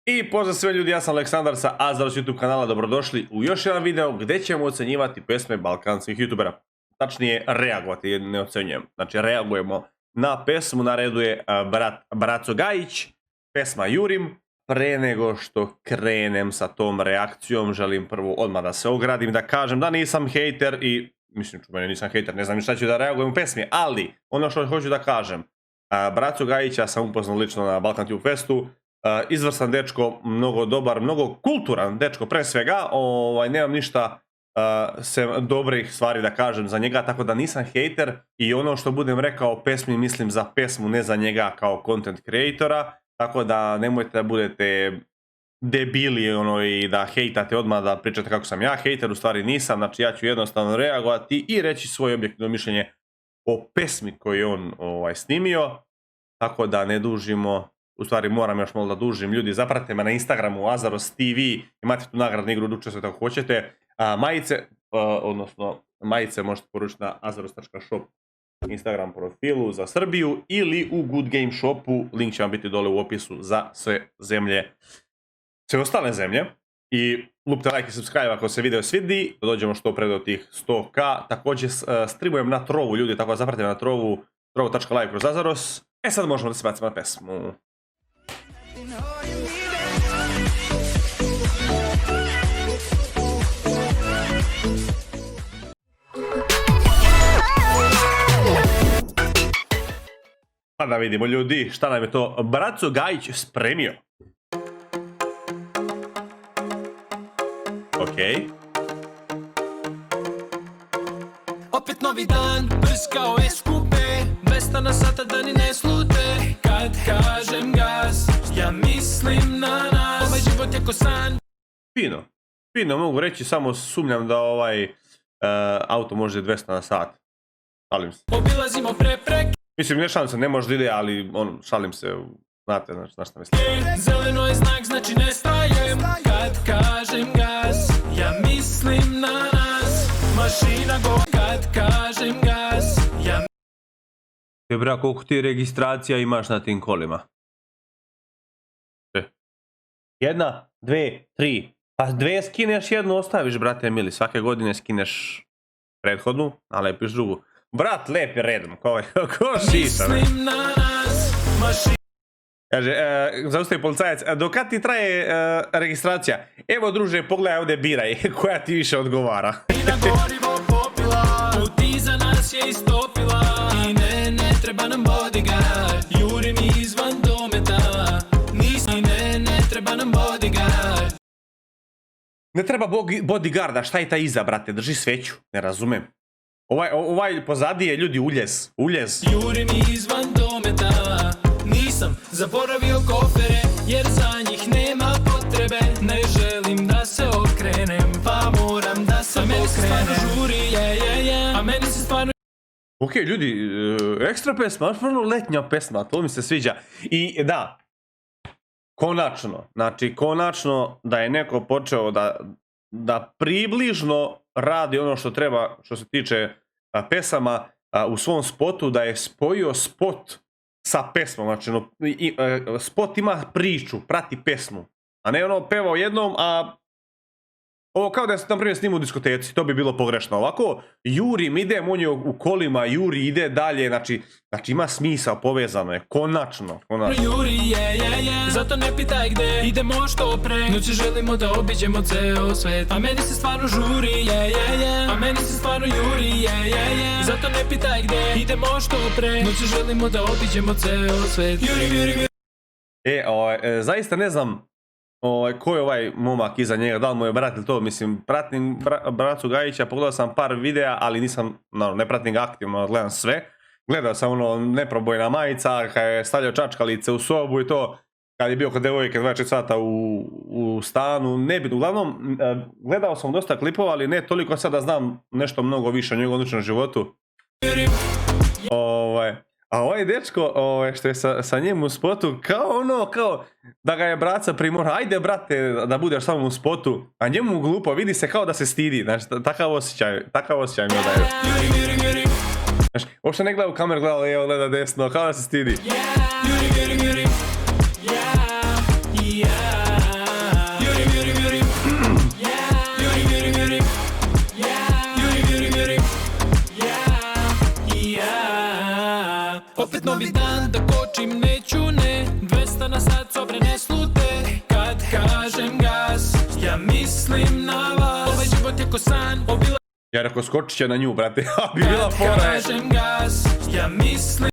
I pozdrav sve ljudi, ja sam Aleksandar sa Azaros YouTube kanala, dobrodošli u još jedan video gdje ćemo ocenjivati pesme balkanskih youtubera. Tačnije reagovati, jer ne ocenjujem. Znači reagujemo na pesmu, na redu je Braco Gajić, pesma Jurim. Pre nego što krenem sa tom reakcijom, želim prvo odmah da se ogradim, da kažem da nisam hejter i, mislim čuvene nisam hejter, ne znam šta ću da reagujem u pesmi, ali ono što hoću da kažem, Braco Gajića sam upoznao lično na Balkan Tube Festu, izvrstan dečko, mnogo dobar, mnogo kulturan dečko pre svega, nemam ništa sem dobrih stvari da kažem za njega, tako da nisam hejter i ono što budem rekao o pesmi mislim za pesmu, ne za njega kao content creatora, tako da nemojte da budete debili i da hejtate odmah, da pričate kako sam ja hejter, u stvari nisam, znači ja ću jednostavno reagovati i reći svoje objektivno mišljenje o pesmi koju je on snimio, tako da ne dužimo. U stvari moram još malo da dužim, ljudi zapratite me na Instagramu Azaros TV, imate tu nagradnu igru, učestvujte ako hoćete, majice, odnosno majice možete poručiti na azaros.shop Instagram profilu za Srbiju ili u Good Game Shopu, link će vam biti dole u opisu za sve zemlje, sve ostale zemlje. I lupite like i subscribe ako se video svidi, da dođemo što pre do tih 100k, također streamujem na Trovu ljudi, tako da zapratite me na Trovu, trovu.live kroz Azaros. Sad možemo da se bacimo na pesmu. Pa da vidimo ljudi šta nam je to Braco Gajić spremio. Okej. Opet novi dan, brz kao SQP, 200 na sata da ni ne slute. Kad kažem gas, ja mislim na nas. Ovaj život je ko san. Fino, fino mogu reći, samo sumnjam da auto može 200 na sat. Šalim se. Obilazimo prepreke. Mislim, ne šalim se, ne može da ide, ali šalim se, znate na šta mislim. Zeleno je znak, znači ne stajem. Kad kažem gas, ja mislim na nas. Mašina go, kad kažem gas, ja... Bra, koliko ti registracija imaš na tim kolima? 1, 2, 3. Pa 2 skineš, jednu ostaviš, brate mili. Svake godine skineš prethodnu, a lepiš drugu. Brat, lepi redom, ko šiša. Mislim na nas, mašina... Kaže, zaustavi policajac, do kad ti traje registracija? Evo druže, pogledaj ovdje, biraj, koja ti više odgovara. Gorivo popila, puti za nas je istopila. I ne treba nam bodyguard, juri mi izvan dometa. Nisi, ne treba nam bodyguard. Ne treba bodyguarda, šta je ta iza, brate, drži sveću, ne razumem. Ovaj pozadi je ljudi uljez. Juri mi izvan dometa, nisam zaboravio kofere, jer za njih nema potrebe. Ne želim da se okrenem, pa moram da se okrenem. Žuri, a meni se stvarno... Ok, ljudi, ekstra pesma, stvarno letnja pesma, to mi se sviđa. I da, konačno da je neko počeo da približno radi ono što treba što se tiče pesama u svom spotu, da je spojio spot sa pesmom, znači spot ima priču, prati pesmu, a ne pevao jednom, a ovo kao da se na primjer snimu u diskoteci, to bi bilo pogrešno. Ovako, Jurim ide, on je u kolima, Juri ide dalje, znači ima smisao, povezano je, konačno. Juri, zato ne pitaj gde, idemo što pre, noći želimo da obiđemo ceo svet. A meni se stvarno žuri, a meni se stvarno juri, zato ne pitaj gde, idemo što pre, noći želimo da obiđemo ceo svet. Jurim. Zaista ne znam ko je ovaj momak iza njega, da li mu je brat ili to, mislim, pratim Bracu Gajića, pogledao sam par videa, ali nisam, ne pratim ga aktivno, gledam sve. Gledao sam neprobojna majica, kad je stavljao čačkalice u sobu i to, kad je bio kod devojke 24 sata u stanu, nebitno. Uglavnom, gledao sam dosta klipova, ali ne toliko sad da znam nešto mnogo više o njegovom ličnom životu. A ovaj dečko što je sa njim u spotu, kao da ga je braca primora, ajde brate da budeš samo u spotu, a njemu glupo, vidi se kao da se stidi, znači takav osjećaj mi odaje. Znači, uopšte ne gleda u kameru, gleda desno, kao da se stidi. kažem gas, ja mislim na vas. Ovaj život je ko san, obila Ja rekao, skočit će na nju, brate. A bi bila fora. kažem gas, ja mislim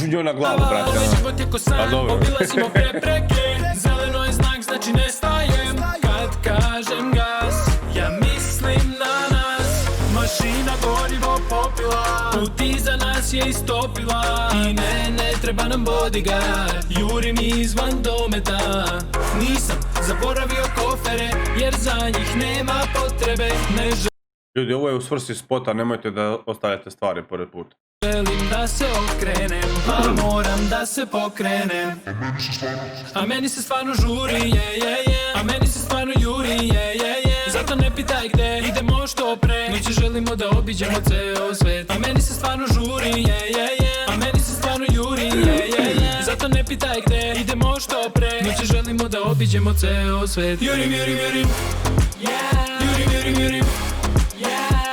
Njoj na glavu, brate. ovaj život je ko A san, dobro. obilazimo prepreke. Zeleno je znak, znači ne stajem. Kad kažem gas, ja mislim na nas. Mašina gorivo popila, put iza nas je istopila. I ne treba nam bodyguard, jurim izvan dometa. Nisam zaboravio kofere, jer za njih nema potrebe. Ne Ljudi, ovo je u svrsi spota, nemojte da ostavljate stvari pored puta. želim da se okrenem, ali moram da se pokrenem. A meni se stvarno žuri, a meni se stvarno juri, zato ne pitaj gde, idemo što pre. Noći želimo da obiđemo ceo svet. A meni se stvarno žuri, a meni se stvarno juri, zato ne pitaj gde, idemo što pre. Noći želimo da obiđemo ceo svet. Jurim, jurim, jurim, jurim, jurim, jurim.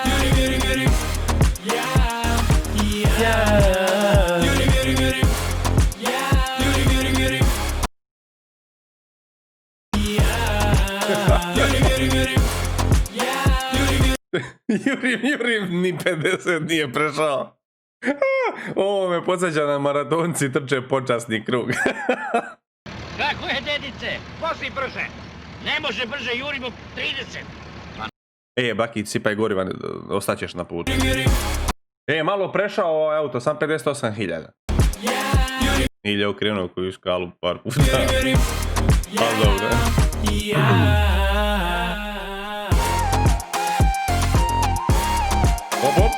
Jurim, jurim, jurim. Jurim, jurim, jurim. Jurim, jurim, jurim. Jurim, jurim, jurim. Jurim, ni 50 nije prešao. Ovo me podsjeća na maratonci trče počasni krug. Kako je, dedice? Vozi brže. Ne može brže, jurimo 30. Baki, sipaj goriva, ostaćeš na putu. Malo prešao ovaj auto, sam 58.000. Ilja okrenuo koju skalu par puta. Pa dobro. Hop, hop.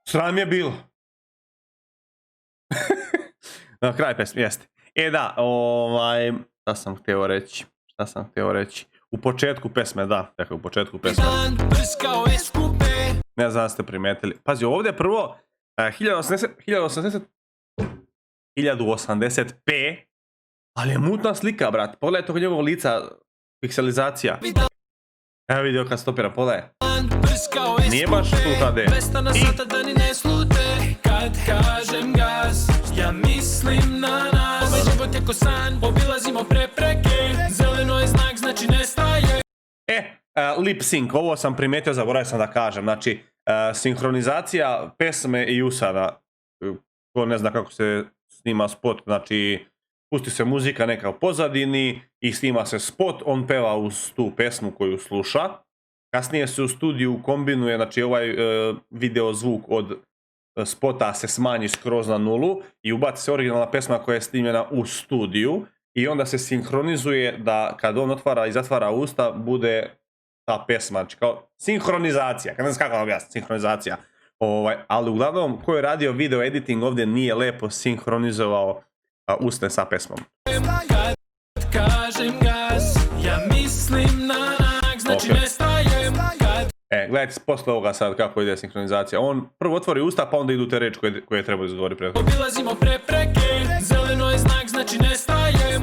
Sram je bilo. Na kraj pesmi, jeste. Da, šta sam htio reći? U početku pesme, da, tako u početku pesme. Ne znam da ste primetili. Pazi, ovdje je prvo 1080p, ali je mutna slika, brat. Pogledaj tog njegovog lica, pikselizacija. Evo vidio kad stopira, pogledaj. Nije baš tu HD. Kad kažem gas, ja mislim na nas. Ovaj život je ko san, obilazimo prepreke. Zeleno je znak, znači ne staje. Lip sync, ovo sam primetio, zaboravio sam da kažem. Znači, sinhronizacija pesme i usana. Ko ne zna kako se snima spot, znači pusti se muzika neka u pozadini i snima se spot, on peva uz tu pesmu koju sluša. Kasnije se u studiju kombinuje, znači ovaj video zvuk od spota se smanji skroz na nulu i ubaci se originalna pesma koja je snimljena u studiju i onda se sinhronizuje da kad on otvara i zatvara usta bude ta pesma, znači kao sinhronizacija, kad ne znam kako vam objasniti, sinhronizacija. Ali uglavnom ko je radio video editing ovdje nije lepo sinhronizovao usne sa pesmom. Kad kažem gas, ja mislim na nak, znači ne stajem. Gledajte posle ovoga sad kako ide sinhronizacija. On prvo otvori usta pa onda idu te reči koje treba izgovori prethodno. Obilazimo prepreke, zeleno je znak, znači ne stajem.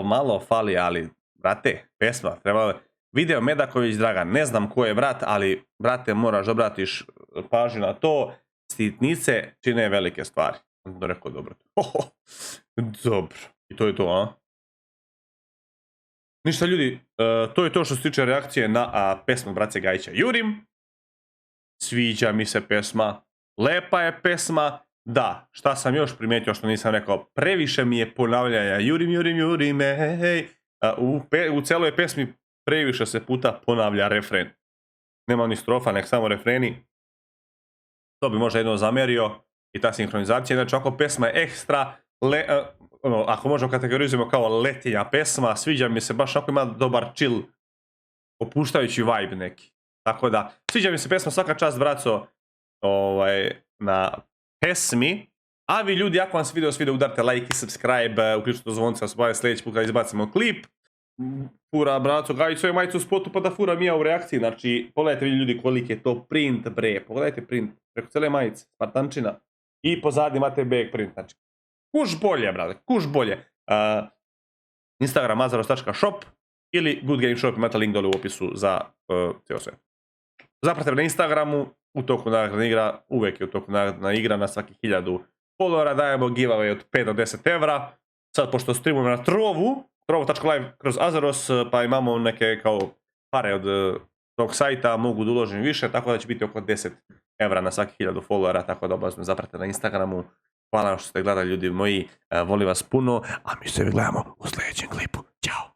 Malo fali, ali brate, pesma, treba... Video Medaković Dragan, ne znam ko je brat, ali brate moraš obratiš pažnju na to, sitnice čine velike stvari. Da rekao dobro. Dobro. I to je to, a? Ništa ljudi, to je to što se tiče reakcije na pesmu Brace Gajića. Jurim. Sviđa mi se pesma. Lepa je pesma. Da, šta sam još primetio što nisam rekao, previše mi je ponavljanja. Jurim, hej. U celoj pesmi previše se puta ponavlja refren. Nema ni strofa, nek samo refreni. To bi možda jedno zamjerio. I ta sinhronizacija, znači ako pesma je ekstra, ako možemo kategorizujemo kao letinja pesma, sviđa mi se, baš ako ima dobar chill, opuštajući vibe neki. Tako da, sviđa mi se pesma, svaka čast braco na pesmi. A vi ljudi, ako vam se video svidio, udarite like i subscribe, uključite zvonce, da se sljedeći put kada izbacimo klip. Fura braco Gajić svoju majicu u spotu pa da fura mija u reakciji, znači pogledajte vi ljudi koliki je to print bre, pogledajte print preko cele majice, Spartančina i pozadnji imate back print, znači Kuš bolje, brate, kuš bolje. Instagram azaros.shop ili Good Game Shop, imate link dole u opisu za cijelo sve. Zapratite me na Instagramu, u toku nagradna igra, uvijek je u toku nagradna igra, na svaki 1000 followera dajemo giveaway od 5 do 10 evra. Sad, pošto streamujemo na trovu.live kroz Azaros, pa imamo neke kao pare od tog sajta, mogu da uložim više, tako da će biti oko 10 evra na svaki 1000 followera, tako da obavezno zapratite na Instagramu. Hvala vam što ste gledali, ljudi moji, volim vas puno, a mi se gledamo u sljedećem klipu. Ćao!